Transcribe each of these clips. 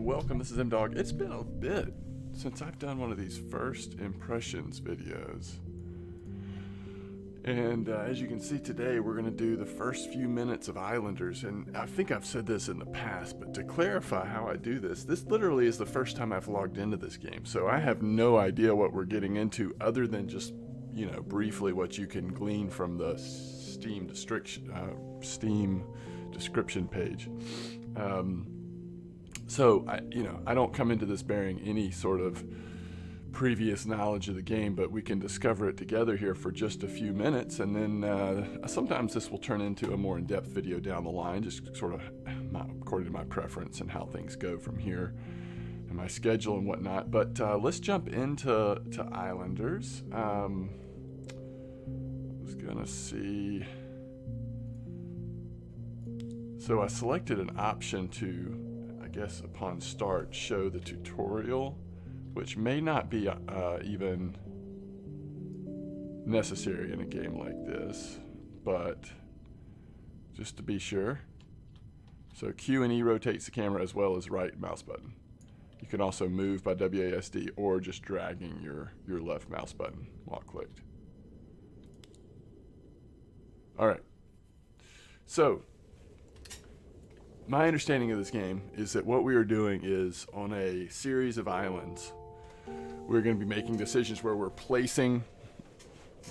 welcome. This is M-Dog. It's been a bit since I've done one of these first impressions videos. And as you can see today, we're going to do the first few minutes of Islanders. And I think I've said this in the past, but to clarify how I do this, this literally is the first time I've logged into this game. So I have no idea what we're getting into other than just, you know, briefly what you can glean from the Steam description page. So I don't come into this bearing any sort of previous knowledge of the game, but we can discover it together here for just a few minutes, and then sometimes this will turn into a more in-depth video down the line, just sort of according to my preference and how things go from here and my schedule and whatnot. But let's jump into Islanders. I was gonna see, so I selected an option to, I guess upon start, show the tutorial, which may not be even necessary in a game like this, but just to be sure. So Q and E rotates the camera as well as right mouse button. You can also move by WASD or just dragging your left mouse button while clicked. All right. So my understanding of this game is that what we are doing is, on a series of islands, we're going to be making decisions where we're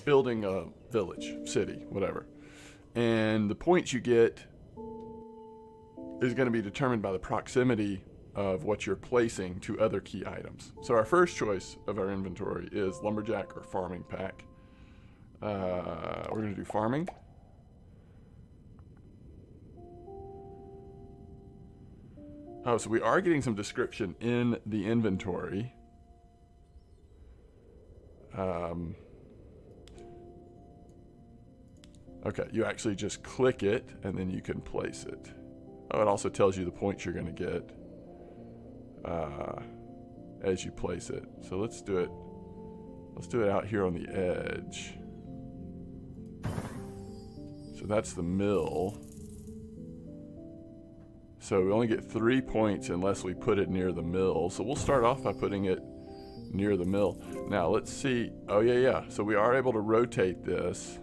building a village, city, whatever. And the points you get is going to be determined by the proximity of what you're placing to other key items. So our first choice of our inventory is lumberjack or farming pack. We're going to do farming. Oh, so we are getting some description in the inventory. Okay, you actually just click it and then you can place it. Oh, it also tells you the points you're going to get as you place it. So let's do it. Let's do it out here on the edge. So that's the mill. So we only get 3 points unless we put it near the mill. So we'll start off by putting it near the mill. Now let's see. Oh yeah. So we are able to rotate this.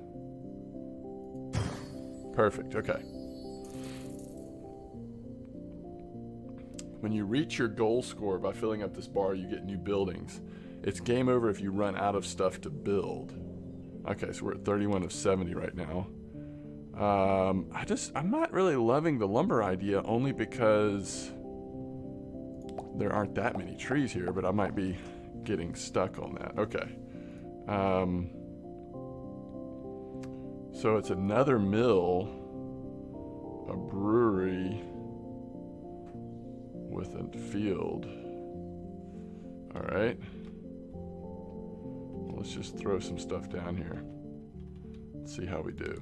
Perfect, okay. When you reach your goal score by filling up this bar, you get new buildings. It's game over if you run out of stuff to build. Okay, so we're at 31 of 70 right now. I'm not really loving the lumber idea, only because there aren't that many trees here, but I might be getting stuck on that. Okay. So it's another mill, a brewery with a field. All right. Let's just throw some stuff down here. Let's see how we do.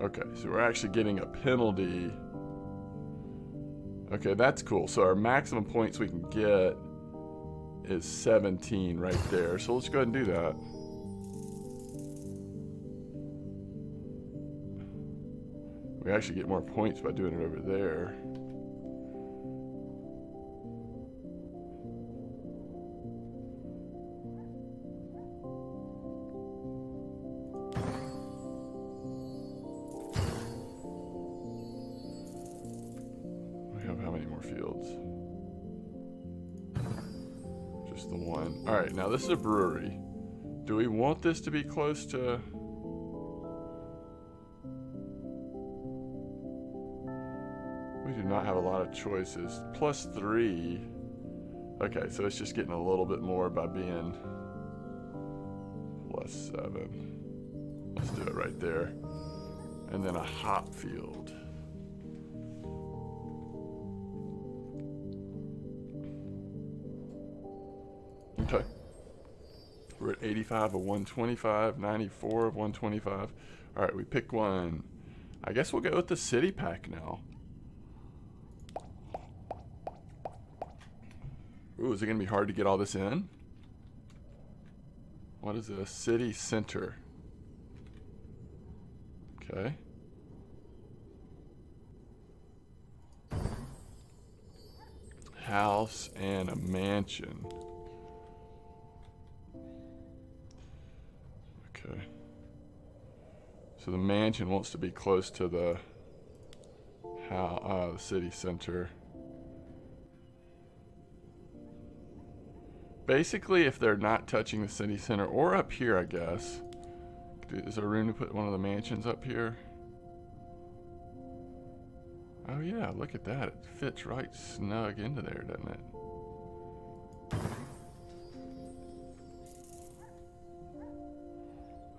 Okay, so we're actually getting a penalty. Okay, that's cool. So our maximum points we can get is 17 right there. So let's go ahead and do that. We actually get more points by doing it over there. How many more fields? Just the one. All right, now this is a brewery. Do we want this to be close to... We do not have a lot of choices. +3. Okay, so it's just getting a little bit more by being +7. Let's do it right there. And then a hop field. Okay. We're at 85 of 125, 94 of 125. All right, we pick one. I guess we'll go with the city pack now. Ooh, is it going to be hard to get all this in? What is this? City center. Okay. House and a mansion. Okay. So the mansion wants to be close to the city center. Basically, if they're not touching the city center, or up here, I guess. Is there room to put one of the mansions up here? Oh yeah, look at that. It fits right snug into there, doesn't it?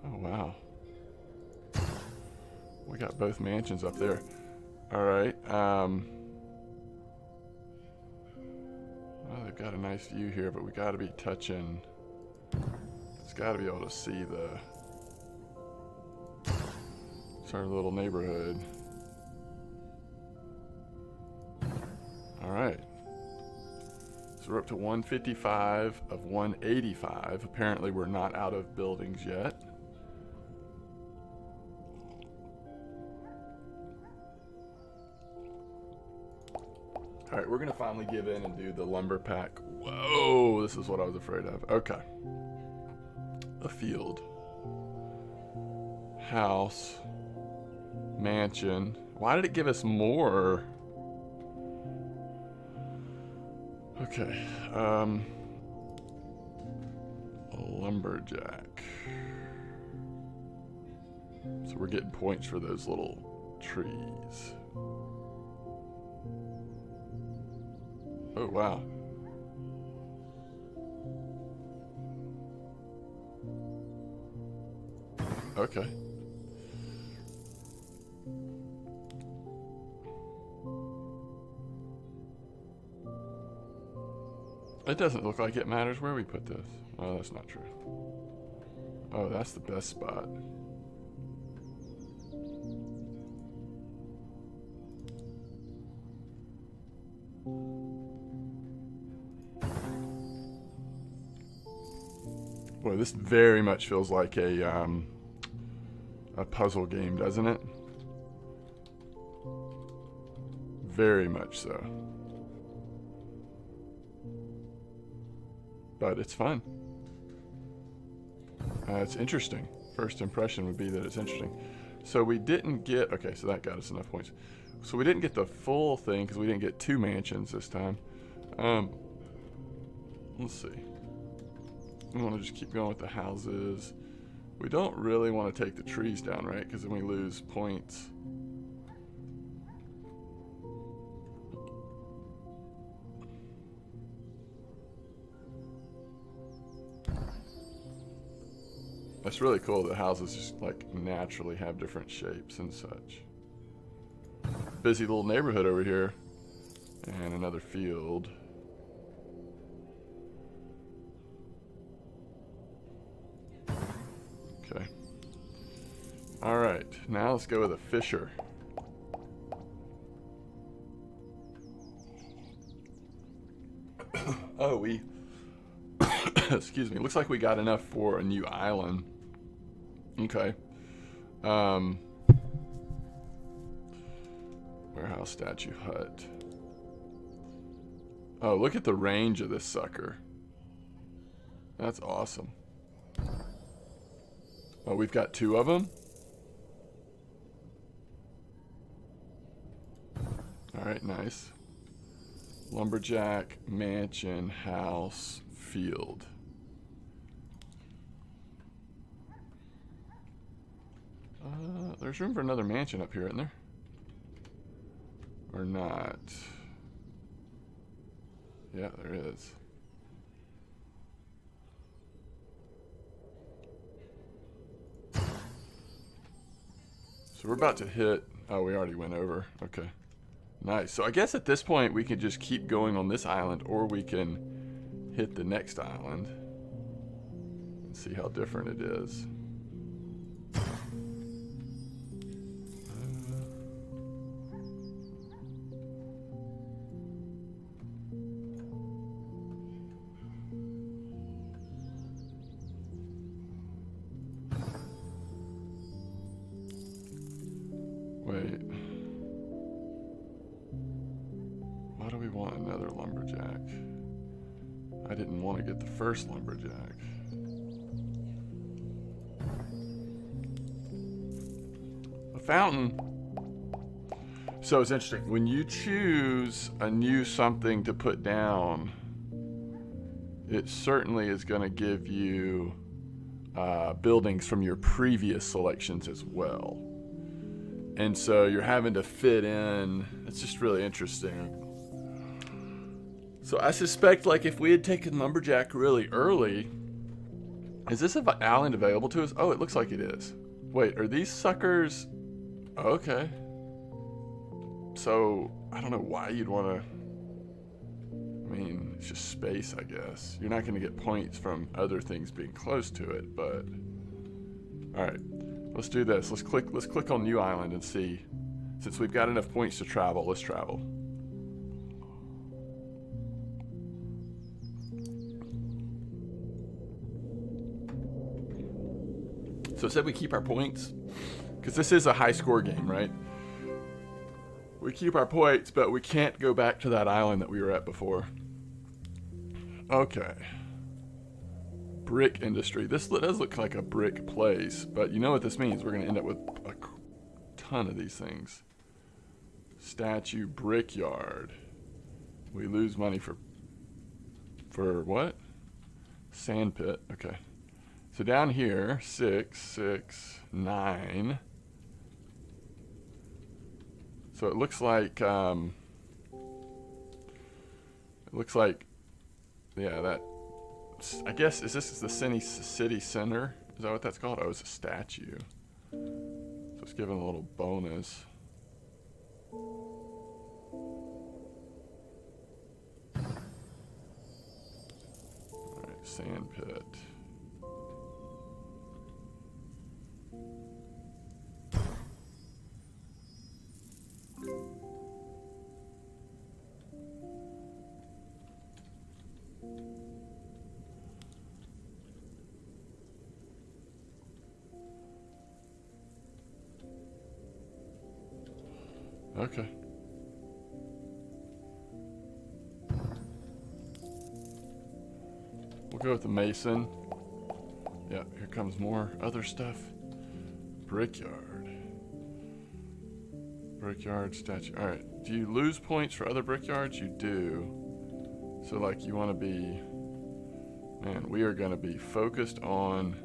Oh wow. We got both mansions up there. Alright, well, they've got a nice view here, but we gotta be touching. It's gotta be able to see it's our little neighborhood. Alright. So we're up to 155 of 185. Apparently we're not out of buildings yet. Alright, we're going to finally give in and do the lumber pack. Whoa, this is what I was afraid of. Okay. A field. House. Mansion. Why did it give us more? Okay. A lumberjack. So we're getting points for those little trees. Oh, wow. Okay. It doesn't look like it matters where we put this. Oh, that's not true. Oh, that's the best spot. Boy, this very much feels like a puzzle game, doesn't it? Very much so. But it's fun. It's interesting. First impression would be that it's interesting. So we didn't get... Okay, so that got us enough points. So we didn't get the full thing because we didn't get 2 mansions this time. Let's see. We want to just keep going with the houses. We don't really want to take the trees down, right? Because then we lose points. That's really cool that houses just like naturally have different shapes and such. Busy little neighborhood over here. And another field. Okay. Alright, now let's go with a fisher. Oh, we... Excuse me. Looks like we got enough for a new island. Okay. Warehouse, statue, hut. Oh, look at the range of this sucker. That's awesome. Oh, we've got 2 of them? Alright, nice. Lumberjack, mansion, house, field. There's room for another mansion up here, isn't there? Or not? Yeah, there is. So we're about to hit... Oh, we already went over. Okay. Nice. So I guess at this point we can just keep going on this island, or we can hit the next island and see how different it is. I didn't want to get the first lumberjack. A fountain. So it's interesting. When you choose a new something to put down, it certainly is going to give you buildings from your previous selections as well. And so you're having to fit in. It's just really interesting. So I suspect, like, if we had taken lumberjack really early, is this island available to us? Oh, it looks like it is. Wait, are these suckers? Okay. So I don't know why you'd want to. I mean, it's just space, I guess. You're not going to get points from other things being close to it, but all right. Let's do this. Let's click on New Island and see. Since we've got enough points to travel, let's travel. So it said we keep our points, because this is a high score game, right? We keep our points, but we can't go back to that island that we were at before. Okay. Brick industry. This does look like a brick place, but you know what this means. We're going to end up with a ton of these things. Statue brickyard. We lose money for what? Sand pit. Okay. So down here, 6, 6, 9. So it looks like yeah, that, I guess, is this the city center? Is that what that's called? Oh, it's a statue. So it's giving a little bonus. All right, sand pit. Okay. We'll go with the mason. Yeah, here comes more other stuff. Brickyard. Brickyard statue. All right. Do you lose points for other brickyards? You do. So, like, you want to be... Man, we are going to be focused on...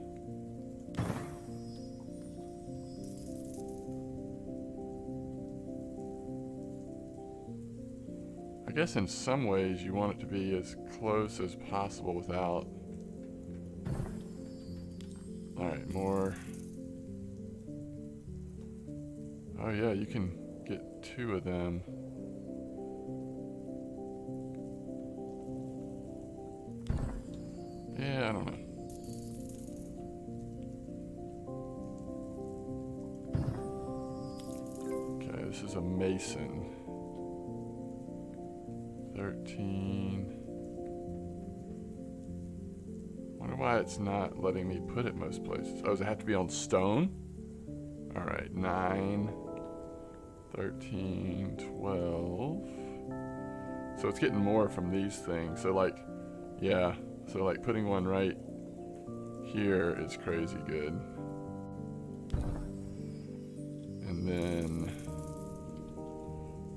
I guess in some ways you want it to be as close as possible without... Alright, more... Oh yeah, you can get 2 of them. Yeah, I don't know. Okay, this is a mason. 13. Wonder why it's not letting me put it most places. Oh, does it have to be on stone? Alright, 9, 13, 12. So it's getting more from these things. So, like, yeah. So, like, putting one right here is crazy good. And then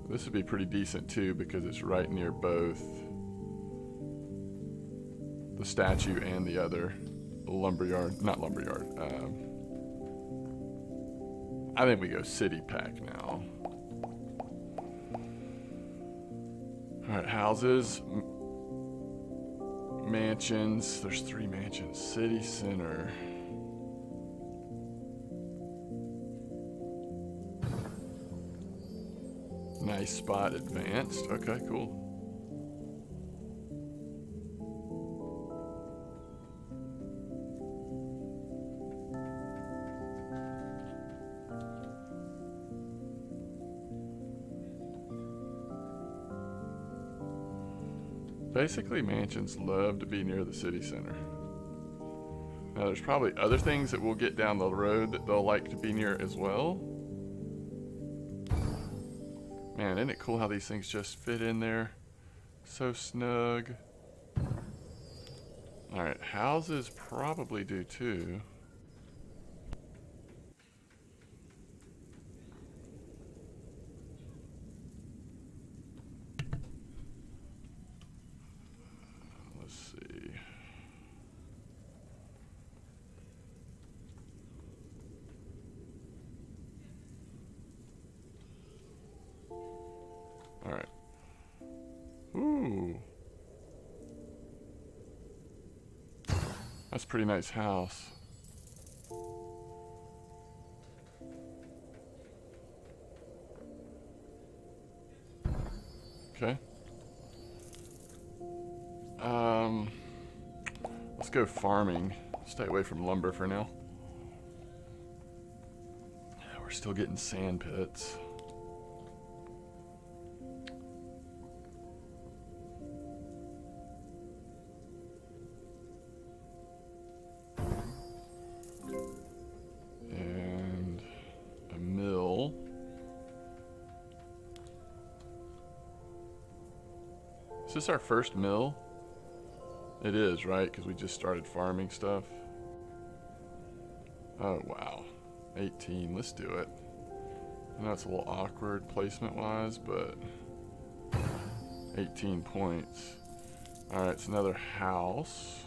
this would be pretty decent too, because it's right near both the statue and the other lumberyard. Not lumberyard. I think we go city pack now. Alright, houses. Mansions. There's 3 mansions. City center. Nice spot. Advanced. Okay, cool. Basically, mansions love to be near the city center. Now, there's probably other things that we'll get down the road that they'll like to be near as well. Man, isn't it cool how these things just fit in there? So snug. Alright, houses probably do too. Let's see. Alright. Ooh. That's a pretty nice house. Okay. Let's go farming. Stay away from lumber for now. We're still getting sand pits. And a mill. Is this our first mill? It is, right? Because we just started farming stuff. Oh, wow. 18. Let's do it. I know it's a little awkward placement-wise, but 18 points. Alright, it's another house.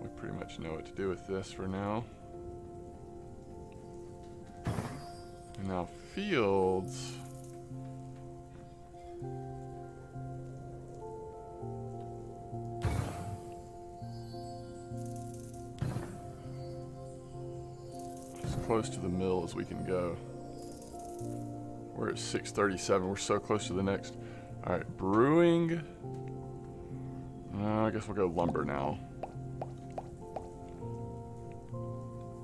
We pretty much know what to do with this for now. And now fields. Close to the mill as we can go. We're at 637. We're so close to the next. All right, brewing. I guess we'll go lumber now.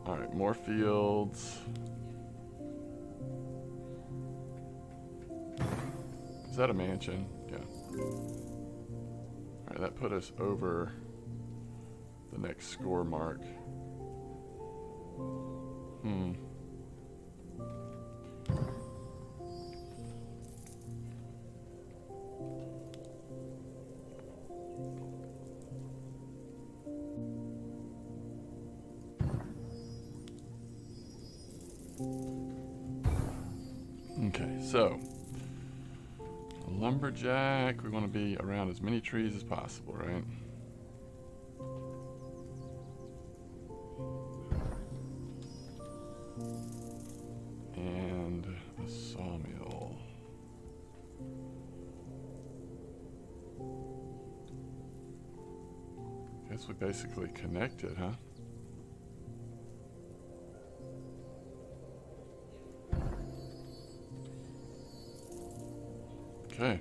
All right, more fields. Is that a mansion? Yeah. All right, that put us over the next score mark. Okay, so lumberjack, we want to be around as many trees as possible, right? And a sawmill. Guess we basically connected, huh? Okay.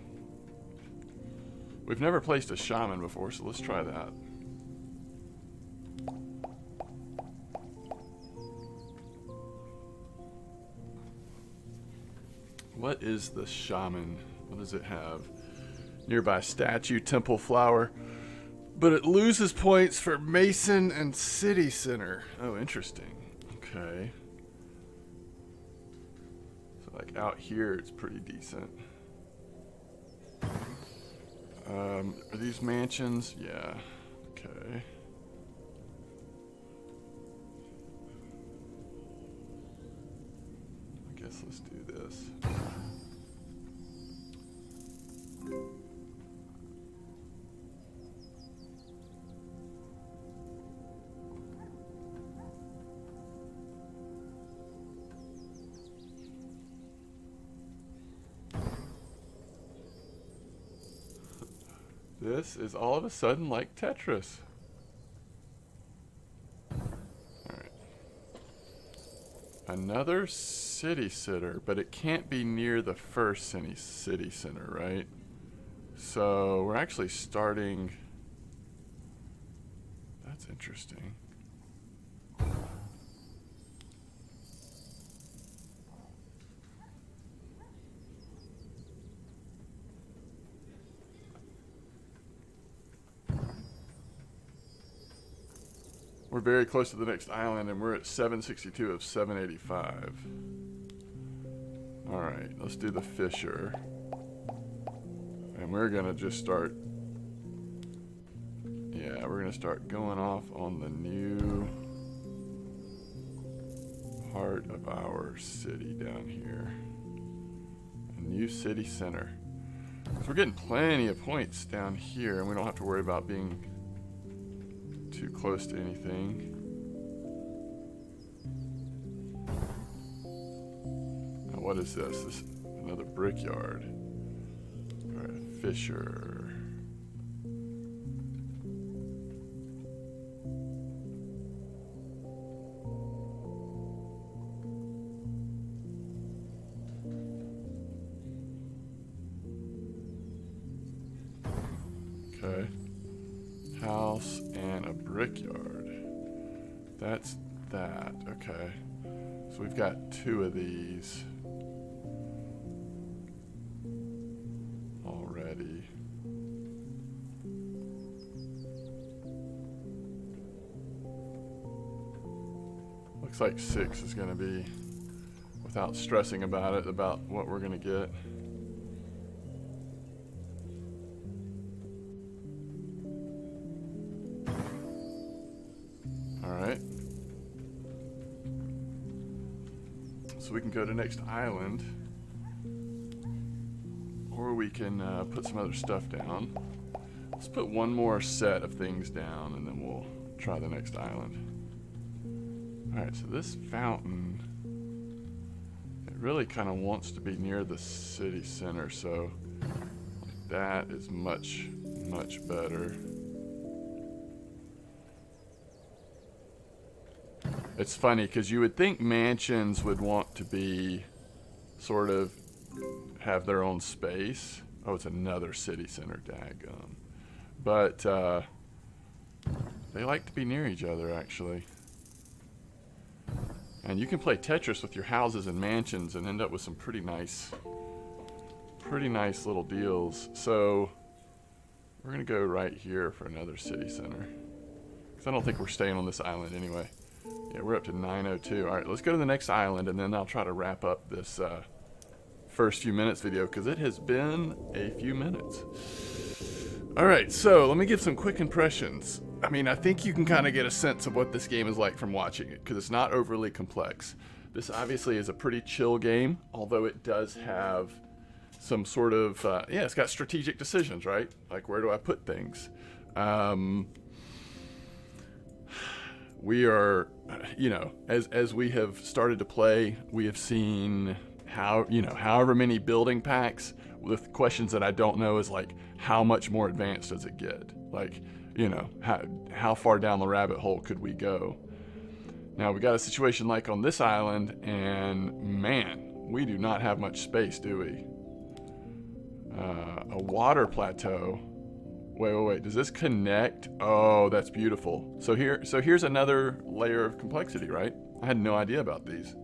We've never placed a shaman before, so let's try that. What is the shaman? What does it have? Nearby statue, temple flower. But it loses points for mason and city center. Oh, interesting. Okay. So like out here, it's pretty decent. Are these mansions? Yeah. Okay. I guess let's do this. This is all of a sudden like Tetris. Alright. Another city center, but it can't be near the first city center, right? So we're actually starting... That's interesting. We're very close to the next island, and we're at 762 of 785. Alright, let's do the Fisher. And we're gonna just start, yeah, we're gonna start going off on the new part of our city down here. A new city center. So we're getting plenty of points down here, and we don't have to worry about being too close to anything. Now what is this? This is another brickyard. All right, Fisher. Okay. House and a brickyard. That's that. Okay. So we've got 2 of these already. Looks like 6 is going to be, without stressing about it, about what we're going to get. Alright. So we can go to next island. Or we can put some other stuff down. Let's put one more set of things down and then we'll try the next island. Alright, so this fountain, it really kind of wants to be near the city center, so that is much, much better. It's funny because you would think mansions would want to be sort of have their own space. Oh, it's another city center, daggum. But they like to be near each other, actually. And you can play Tetris with your houses and mansions and end up with some pretty nice little deals. So we're gonna go right here for another city center, because I don't think we're staying on this island anyway. Yeah, we're up to 902. All right, let's go to the next island, and then I'll try to wrap up this first few minutes video, because it has been a few minutes. All right, so let me give some quick impressions. I mean, I think you can kind of get a sense of what this game is like from watching it, because it's not overly complex. This obviously is a pretty chill game, although it does have some sort of, yeah, it's got strategic decisions, right? Like, where do I put things? We are, you know, as we have started to play, we have seen however many building packs with questions that I don't know is like, how much more advanced does it get? Like, you know, how far down the rabbit hole could we go? Now we got a situation like on this island, and man, we do not have much space, do we? A water plateau. Wait. Does this connect? Oh, that's beautiful. So here's another layer of complexity, right? I had no idea about these.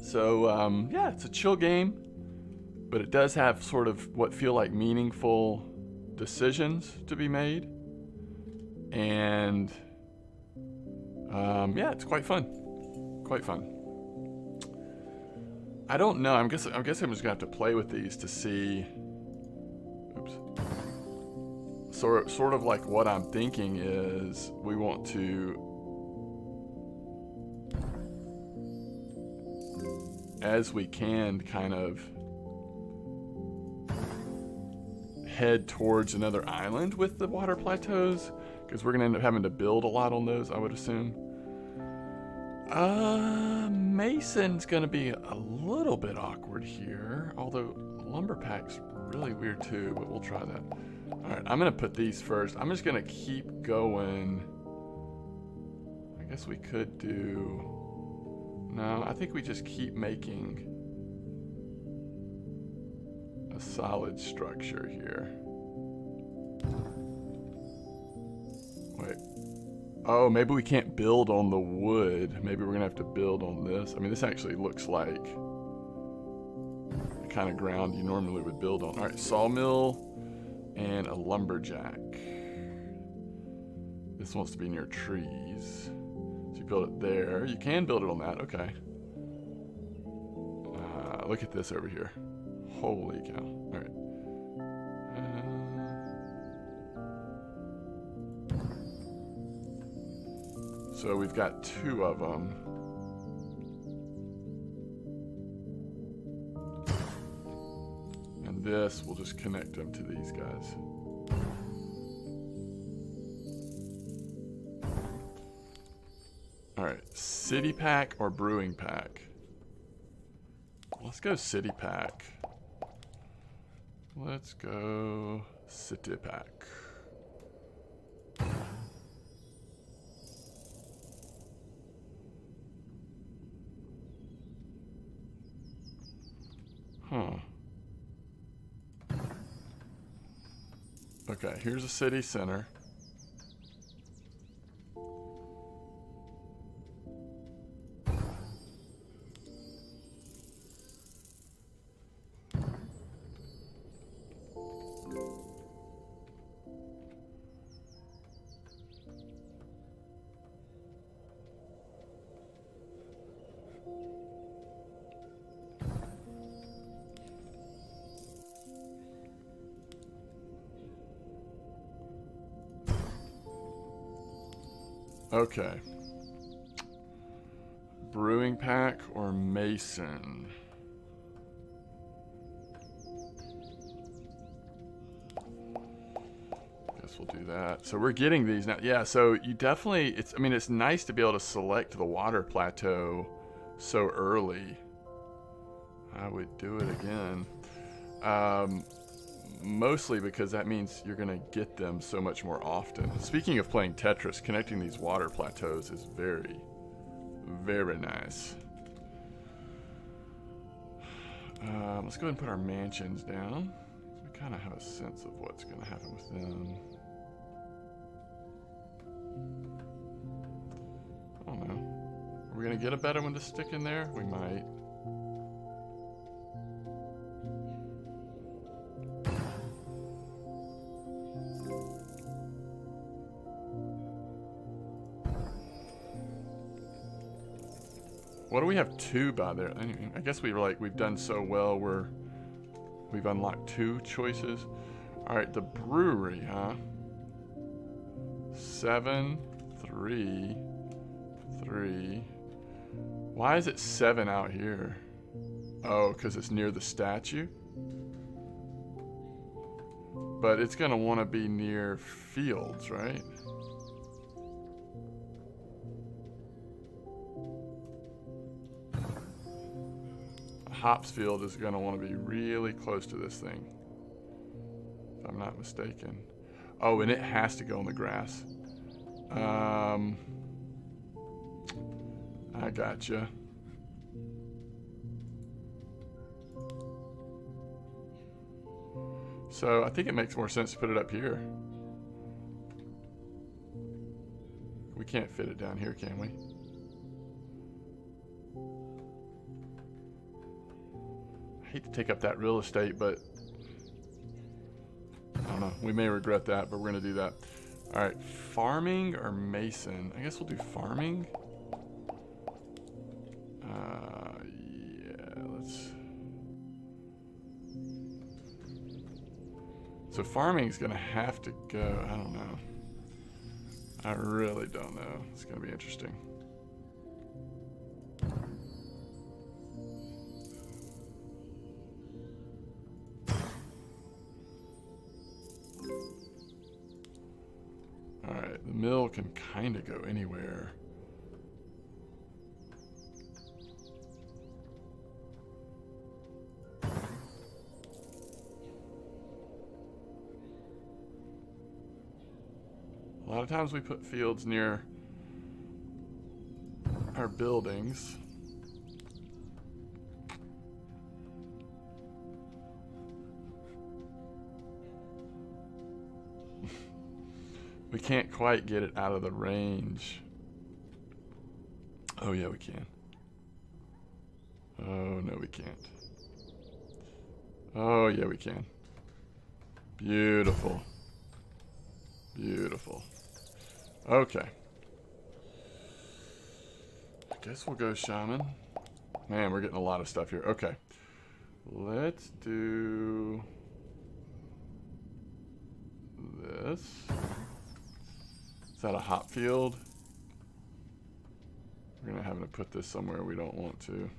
So, yeah, it's a chill game, but it does have sort of what feel like meaningful decisions to be made. And, yeah, it's quite fun. Quite fun. I don't know. I'm guessing I'm just gonna have to play with these to see. Oops. Sort of like what I'm thinking is we want to, as we can, kind of head towards another island with the water plateaus, because we're gonna end up having to build a lot on those, I would assume. Mason's gonna be a little bit awkward here, although lumber pack's really weird too, but we'll try that. All right, I'm gonna put these first. I'm just gonna keep going. I guess we could do, no, I think we just keep making a solid structure here. Wait. Oh, maybe we can't build on the wood. Maybe we're gonna have to build on this. I mean, this actually looks like the kind of ground you normally would build on. All right, sawmill and a lumberjack. This wants to be near trees. So you build it there. You can build it on that, okay. Look at this over here. Holy cow. All right. So we've got 2 of them. And this, we'll just connect them to these guys. All right, city pack or brewing pack? Let's go city pack. Let's go city pack. Huh. Okay, here's a city center. Okay. Brewing pack or mason? Guess we'll do that. So we're getting these now. Yeah, so you definitely, I mean, it's nice to be able to select the water plateau so early. I would do it again. Mostly because that means you're going to get them so much more often. Speaking of playing Tetris, connecting these water plateaus is very, very nice. Let's go ahead and put our mansions down. We kind of have a sense of what's going to happen with them. I don't know. Are we going to get a better one to stick in there? We might. What do we have 2 by there? I guess we've done so well we've unlocked 2 choices. All right, the brewery, huh? 7, 3, 3. Why is it 7 out here? Oh, because it's near the statue? But it's gonna want to be near fields, right? Hops field is going to want to be really close to this thing, if I'm not mistaken. Oh, and it has to go in the grass. I gotcha. So I think it makes more sense to put it up here. We can't fit it down here, can we? I hate to take up that real estate, but I don't know. We may regret that, but we're going to do that. All right, farming or mason? I guess we'll do farming. Yeah, let's... So farming is going to have to go, I don't know. I really don't know. It's going to be interesting. Alright, the mill can kind of go anywhere. A lot of times we put fields near our buildings. We can't quite get it out of the range. Oh yeah, we can. Oh no, we can't. Oh yeah, we can. Beautiful. Beautiful. Okay. I guess we'll go shaman. Man, we're getting a lot of stuff here. Okay. Let's do this. Is that a hop field? We're gonna have to put this somewhere we don't want to.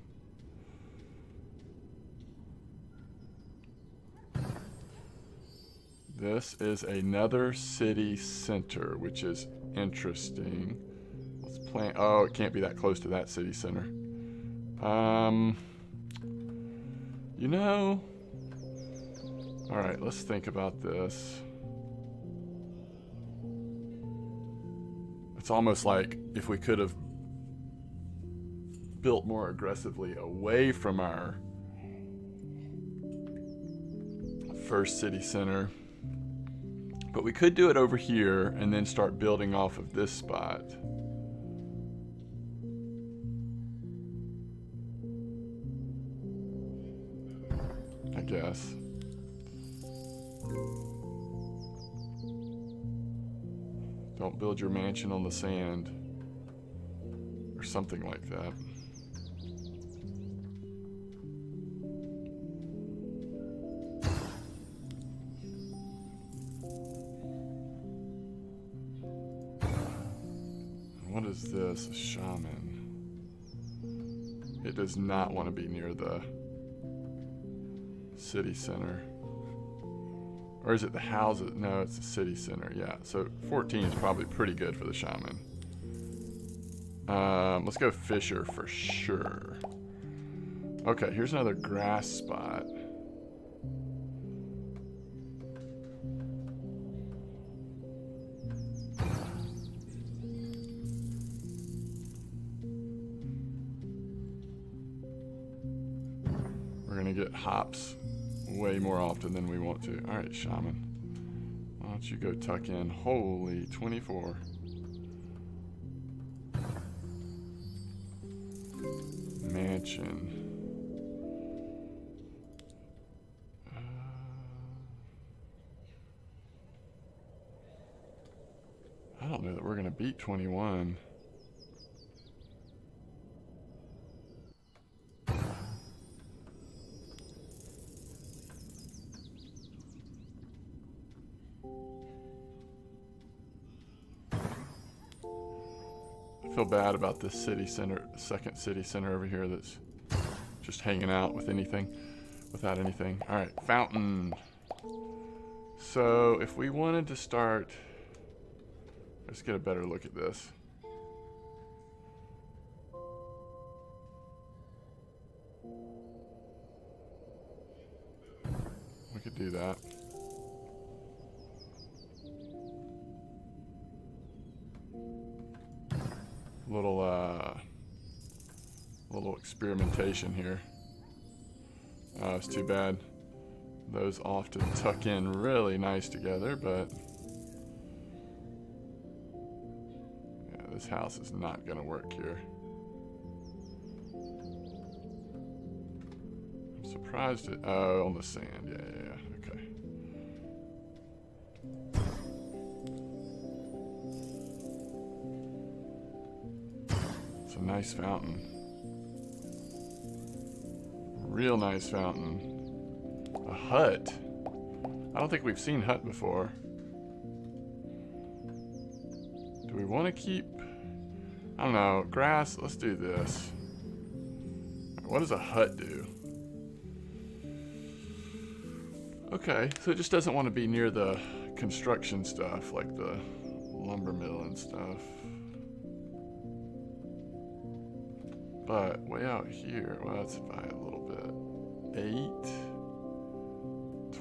This is another city center, which is interesting. Let's plant. Oh, it can't be that close to that city center. You know. All right, let's think about this. It's almost like if we could have built more aggressively away from our first city center. But we could do it over here and then start building off of this spot. I guess. Don't build your mansion on the sand. Or something like that. What is this? A shaman. It does not want to be near the city center. Or is it the houses? No, it's the city center. Yeah, so 14 is probably pretty good for the shaman. Let's go Fisher for sure. Okay, here's another grass spot. We're gonna get hops way more often than we want to. All right, shaman. Why don't you go tuck in? Holy 24. Mansion. I don't know that we're gonna beat 21. I feel bad about this city center, second city center over here that's just hanging out with anything, without anything. All right, fountain. So if we wanted to start, let's get a better look at this. We could do that. Little experimentation here. Oh, it's too bad. Those often tuck in really nice together, but yeah, this house is not gonna work here. I'm surprised it, oh, on the sand, yeah, okay. It's a nice fountain. Real nice fountain. A hut. I don't think we've seen hut before. Do we want to keep, I don't know, grass? Let's do this. What does a hut do? Okay, so it just doesn't want to be near the construction stuff, like the lumber mill and stuff. But way out here, well, let's buy a little bit. 8,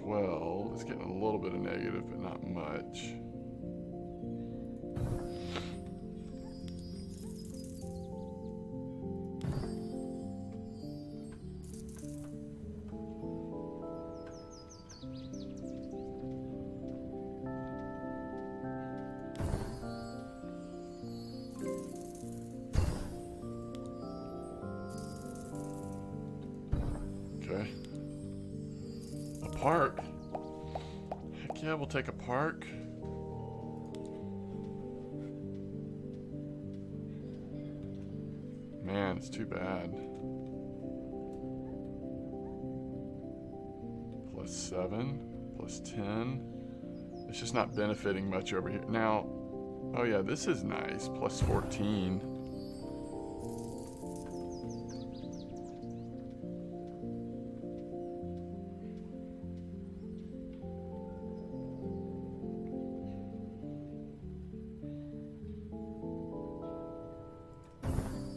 12. It's getting a little bit of negative, but not much. Okay. A park? Heck yeah, we'll take a park. Man, it's too bad. 7 plus 10. It's just not benefiting much over here. Now, oh yeah, this is nice. Plus 14.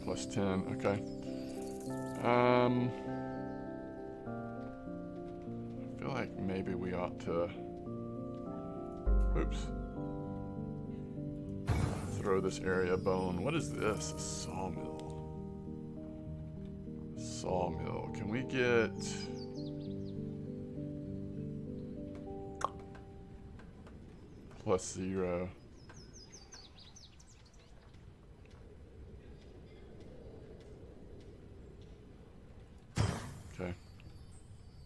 Plus 10, okay. I feel like maybe we ought to, oops, throw this area a bone. What is this? A sawmill. Sawmill. Can we get +0? Okay.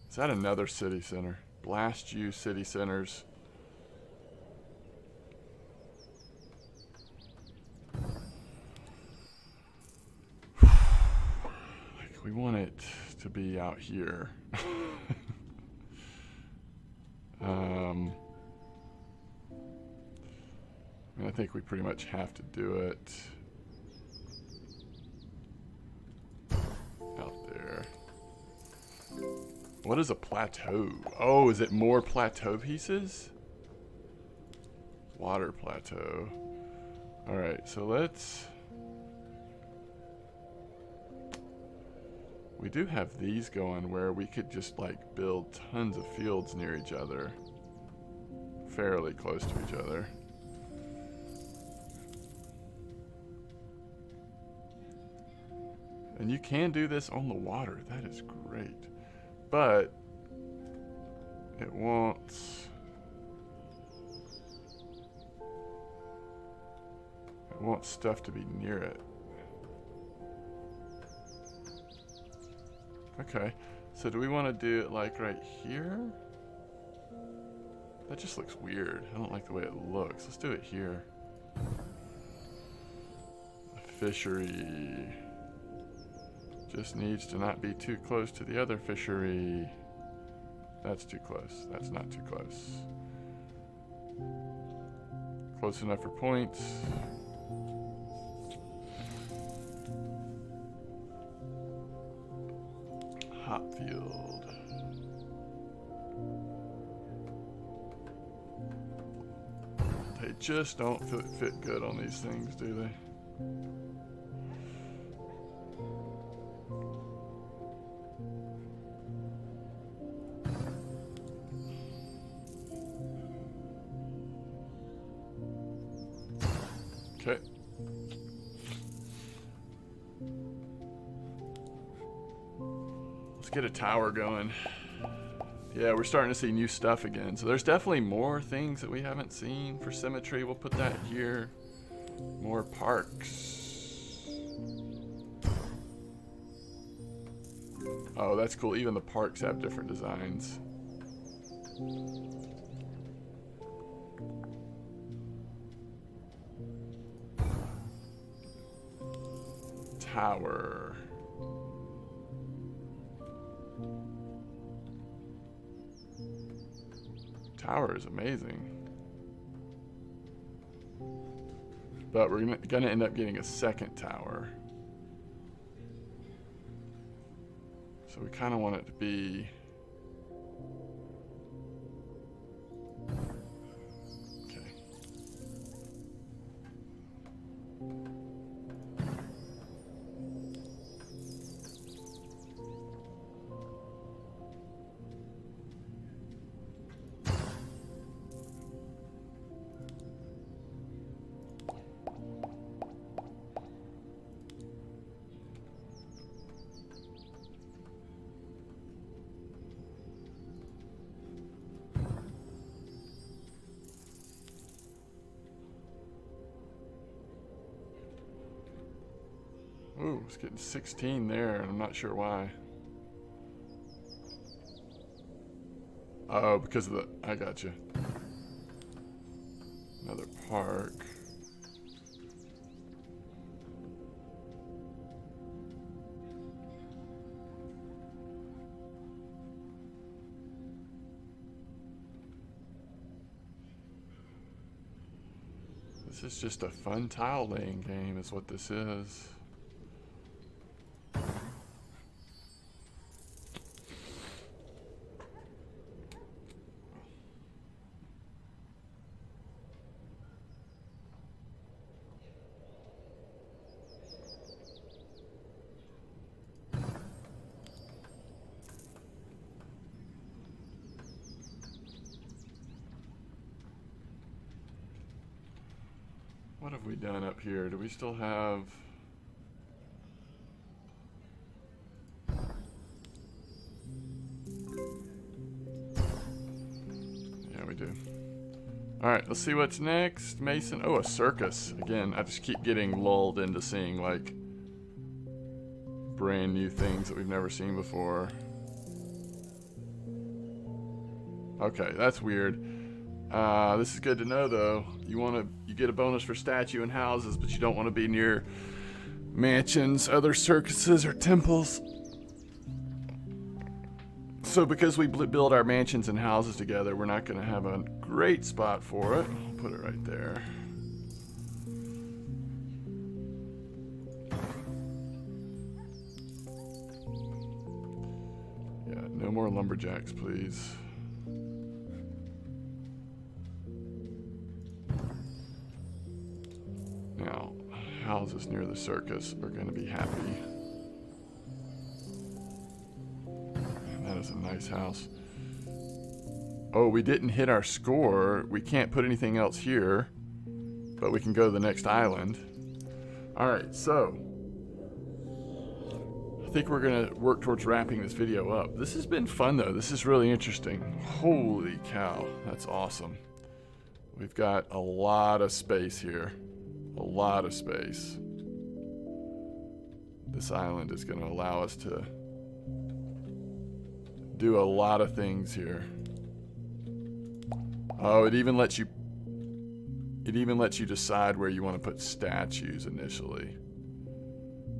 Is that another city center? Blast you, city centers. Like, we want it to be out here. I mean, I think we pretty much have to do it out there. What is a plateau? Oh, is it more plateau pieces? Water plateau. Alright, so let's... We do have these going where we could just like build tons of fields near each other. Fairly close to each other. And you can do this on the water. That is great. But it wants stuff to be near it. Okay. So do we want to do it like right here? That just looks weird. I don't like the way it looks. Let's do it here. A fishery. Just needs to not be too close to the other fishery. That's too close. That's not too close. Close enough for points. Hop field. They just don't fit good on these things, do they? Okay. Let's get a tower going. Yeah, we're starting to see new stuff again. So there's definitely more things that we haven't seen for symmetry. We'll put that here. More parks. Oh, that's cool. Even the parks have different designs. Tower. Tower is amazing. But we're gonna end up getting a second tower. So we kind of want it to be... Okay. Ooh, it's getting 16 there, and I'm not sure why. Oh, because of the... I got you. Another park. This is just a fun tile laying game is what this is. What have we done up here? Do we still have... Yeah, we do. Alright, let's see what's next. Mason. Oh, a circus. Again, I just keep getting lulled into seeing, like, brand new things that we've never seen before. Okay, that's weird. This is good to know, though. You get a bonus for statue and houses, but you don't want to be near mansions, other circuses, or temples. So because we build our mansions and houses together, we're not going to have a great spot for it. I'll put it right there. Yeah, no more lumberjacks, please. Now, houses near the circus are going to be happy. And that is a nice house. Oh, we didn't hit our score. We can't put anything else here, but we can go to the next island. Alright, so I think we're going to work towards wrapping this video up. This has been fun, though. This is really interesting. Holy cow, that's awesome. We've got a lot of space here. A lot of space. This island is going to allow us to do a lot of things here. Oh, it even lets you decide where you want to put statues initially,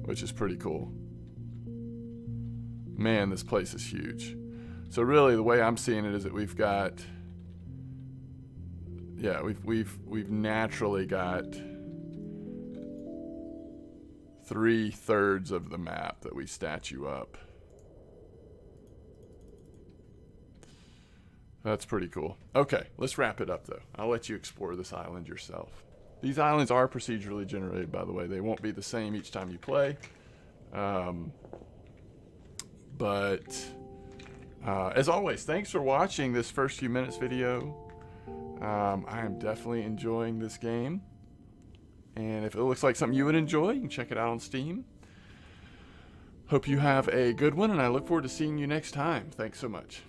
which is pretty cool. Man, this place is huge. So really the way I'm seeing it is that we've got, yeah, we've naturally got 3/3 of the map that we statue up. That's pretty cool. Okay, let's wrap it up, though. I'll let you explore this island yourself. These islands are procedurally generated, by the way. They won't be the same each time you play. As always, thanks for watching this first few minutes video. I am definitely enjoying this game. And if it looks like something you would enjoy, you can check it out on Steam. Hope you have a good one, and I look forward to seeing you next time. Thanks so much.